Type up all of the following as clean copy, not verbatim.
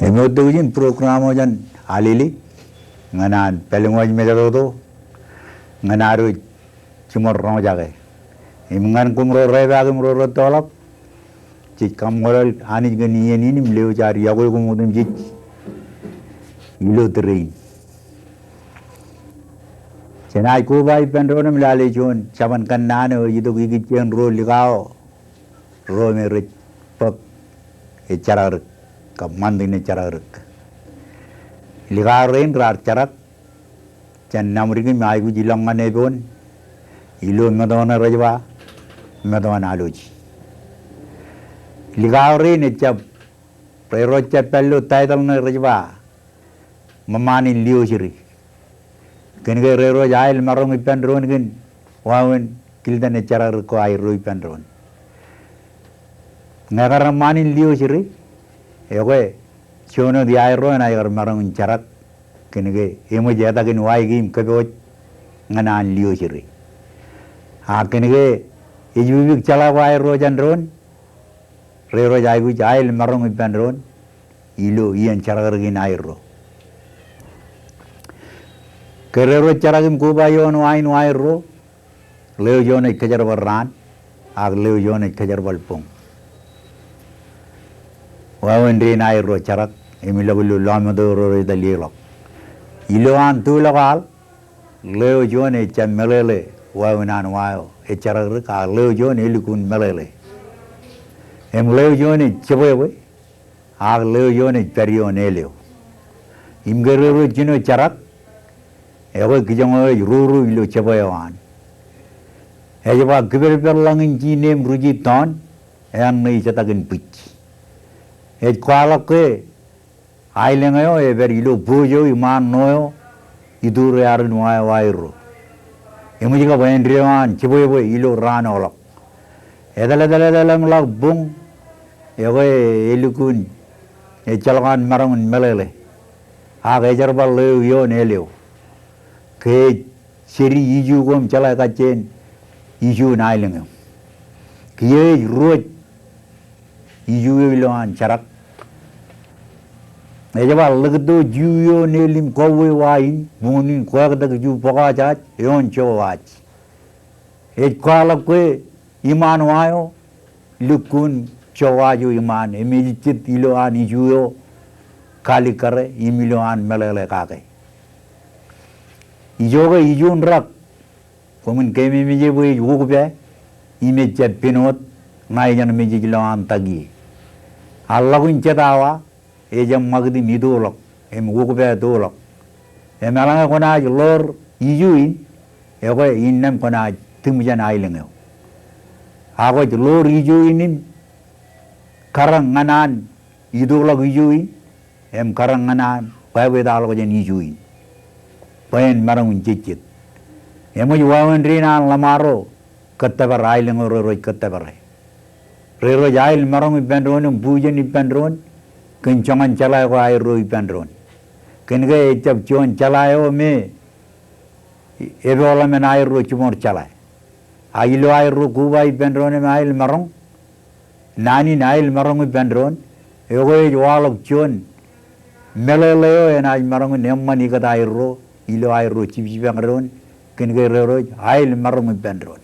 Emotuin program ojan alili nganan pelengwaj mejarodo nganaru cumor rong jage imangan kumro reba kumro rotolap cik kamgolal ani gani ini mleu cari yagul kumudum cik ilo terin cenai kubai pendro melale chon caman kan nane itu gigi chen ro ligao ro mere pap echarar mandine charak ligarin rar charak chan namrigi mai gu jilanga nebon ilo madona rajwa madona aloji ligarin echap pero chapello title na rajwa mamani liu siri kenge rero jail marong ipandron gen wawen kildan charar ko ai ro ipandron ngara mani liu siri Ewe, ciono di aero na agar marang charak kenege emo jeta ken wai gim kebo nganan liu siri. Ha kenege ijubik chala wai ro janron rero jai gu jail marang ipandron ilo ian charak gin aero. Kerero charagim kubayon wain wairo leo jone kejar baran ag leo jone kejar balpong. Wawan rin ay ro charak emilagulu lamado ro dalilok iloan tulakal leo jone chan melele wawanan wayo e charak ka leo jone ilikun melele em leo jone cheboy ag leo jone perion eleo imgerero jino charak ewe kijango ruru ilo cheboyan ejaba giber perlangin jinem ruji ton en nei chatakin pitch et kuala ke ailengayo ever ilo bojo iman noyo idure arun wai wairo emujiga bayendriwan chiboy ilo ranolok edalalang lak bung ewe elukun e chalgan marangun melele age jarbal leo yo neleo ke seri iju gom chala kachen iju nailengayo kiye ruoj iju iloan charak ejaba lagdo juyo nelim kowe wain munin kwagda ju pogajat yon chowach ej kwala kwe iman wayo lukun chowaju iman emilchit iloan ijuyo kali kare imiloan melele kake ijoga ijun rak komun kemi mije boi wugbe imechat pinot nai jan mije iloan tagi Allagun cetawa ejam magdi midolok em wugbe dolok em alanga kona lor ijuin ego innam kona timjan ailengo ago lor ijuinin karang nganan idolok ijuin em karang nganan pawe dalo jen ijuin paen marang cicit emo wawan rina lamaro kattabar ailengo ro kattabar Rero jail marong ipandron, bujan ipandron, kencangan calai ko airo ipandron. Kenga ecap cuan calai o me, ebe ola men airo cumor calai. Ailo airo kuba ipandron me ail marong, nani nail marong ipandron, ego e walok cuan, meleleo en ail marong nemman ikat airo, ilo airo cipipangron, kenga rero ail marong ipandron.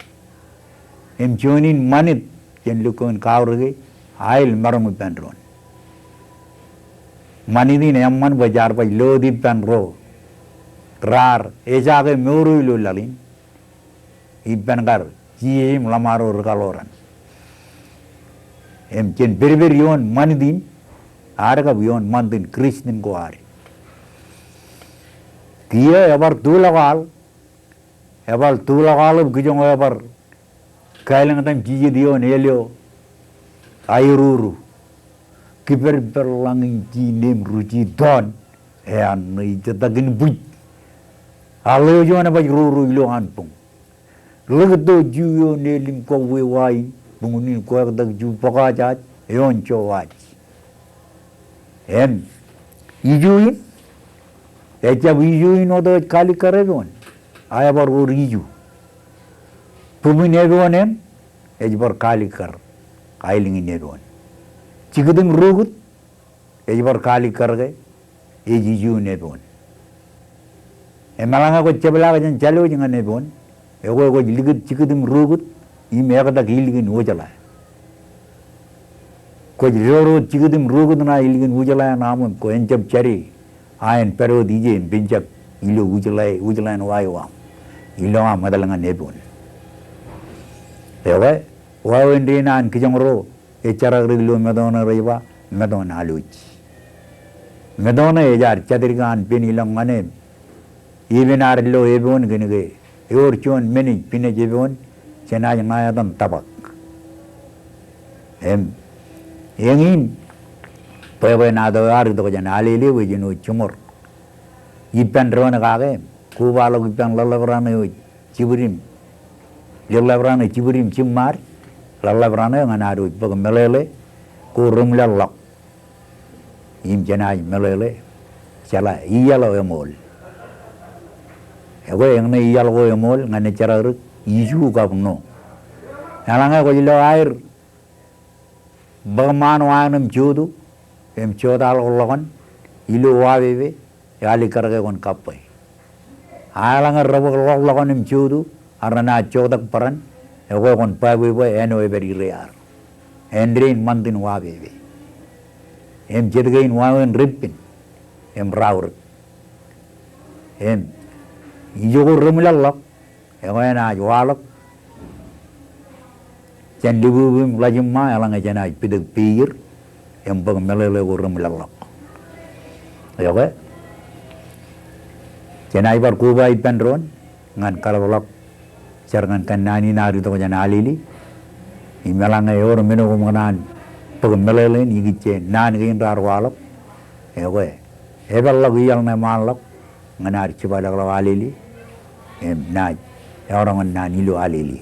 Em cuanin manit, jen lukun kaurge ail marung pendron manidi ne amman bajar pa lodi pendro rar ejage meuru lu lalin ibengar ji lamaro kaloran em jen berber yon manidin arga yon mandin kristin ko ari kiye ebar dulagal gijong ebar Kailang tam jiji dio nelio airuru kiper perlangin jinem ruji don ean nei jetagin buj aleo jona ba ruru ilo anpung legdo juyo nelim ko we wai bungunin ko dag ju pagajat eon chowach em ijuin echa ijuin odo kali karegon ayabar or iju Pumin everyone ejbar kali kar kailing in everyone. Chigading rugut ejibar kali karge eji ju ne bon emalanga ko cebla jan jalo jinga ne bon ego go ligit chikudim rugut I megada hilgin ujala ko roro chikudim rugut na hilgin ujala namun ko enjab chari ayen pero dije binjak ilo ujala no aywa ilo amadalanga ne bon ego wawendina an kijongro echaragrilu medona reba medona aluch medona ejar chadirgan pinilang even arlo ebon ginige yorchon meni pine jebon chena jangayadan tabak engin pewe nado ar do jan alili wejinu chumor ipan rona kage kubalo ipan lalavrana chiburim lalavrana chiburim chimmar lalavrana nganaru pag melele ko rumlalak im jenai melele chala iyalo emol ego engne iyalo emol ngane chararu isu kapno alanga ko ilo air bagman wanam jodu em chodal ologan ilo wawebe yali karge kon kapai alanga rabo ologan em jodu arana chodak paran ego kon pawe boy eno eberi rear endrin mandin wawebe em jedgain wawen rippin em raur em ijogo rumlalak ego ena walak jan libubim lajimma alanga jana pidag pir em bag melele go rumlalak ego jana ibar kuba ipandron ngan kalolak jarngan kanani nari to jana alili imelanga yor meno ngnan pag melele ni giche nan gin rar walak ego eballa giyal na malak nganar chibala alili em naj orang nan ilu alili